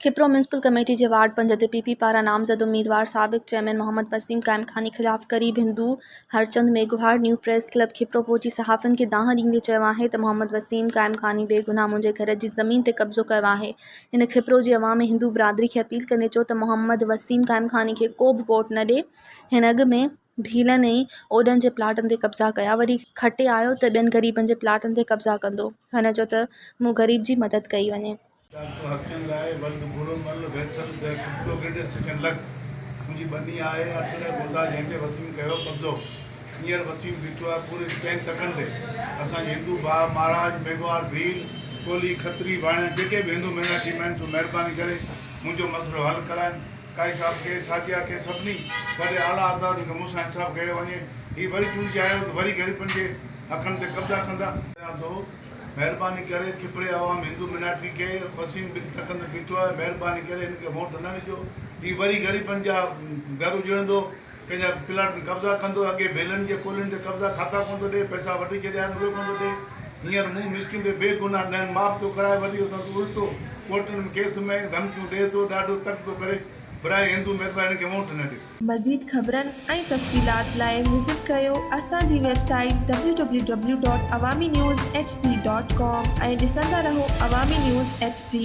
खिपरो municipal committee के ward 5 ते PP पारां नामज़द उम्मीदवार साबिक़ चेयरमैन मोहम्मद वसीम कायमखानी ख़िलाफ़ क़रीब Hindu Harchand Meghwar new press club Khipro पहुंची सहाफ़ियुनि खे दांह ॾींदे चयो आहे त मोहम्मद वसीम कायमखानी बेगुनाह मुंहिंजे घर जी ज़मीन ते कब्ज़ो कयो आहे। हिन खिपरो जी अवाम ऐं हिंदू बिरादरी खे अपील कंदे चयो त मोहम्मद वसीम कायमखानी खे को बि वोट न ॾिए। हिन अॻु में भीलनि ऐं ओॾनि जे प्लाटनि ते कब्ज़ा कया, वरी खटे आयो त ॿियनि ग़रीबनि जे प्लाटनि ते कब्ज़ा कंदो। हिन चयो त मूं ग़रीब जी मदद कई वञे। डॉक्टर हरचंद लाए वर्ग बुरोमल बैठल खिपरो ग्रेडेड सेकेंड लग मुंहिंजी बनी आहे अचल गुंडा जंहिंखे वसीम कयो कब्ज़ो। हींअर वसीम बीठो आहे पूरे 10 टकनि ते। असांजे हिंदू भाउ महाराज मेघवार भील कोली खत्री वाणिया जेके बि हिंदू मिनाटी आहिनि सो महिरबानी करे मुंहिंजो मसइलो हल कराइनि। काई साहब के साजिया के सभिनी वॾे आला अदालतुनि खे मूंसां इंसाफ़ कयो वञे। हीअ वरी चूंडिजी आयो त वरी ग़रीबनि जे हक़नि ते कब्ज़ा कंदा। थो महिरबानी करे खिपरे आवाम हिंदू मिनाटी के वसीम बिन तकनि ते बीठो आहे, महिरबानी करे हिनखे वोट न ॾिजो। हीअ वरी ग़रीबनि जा घर उजड़ंदो, कंहिंजा प्लाट ते कब्ज़ा कंदो। अॻे भेलनि जे कोलियुनि ते कब्ज़ा खाता कोन थो ॾिए, पैसा वठी छॾिया आहिनि उहे कोन थो ॾिए। हींअर मूं मिसकिन ते बेगुनाह ॾियनि माफ़ थो कराए, वरी असां उल्टो कोर्टनि में केस में धमकियूं ॾिए थो, ॾाढो तक थो करे। बराए हिंदू महिरबानी खे वोट न ॾियो। मज़ीद ख़बरनि ऐं तफ़सीलात लाइ विज़िट कयो असांजी वेबसाइट www.awamiNewsHD.com ऐं ॾिसंदा रहो अवामी न्यूज़ HD।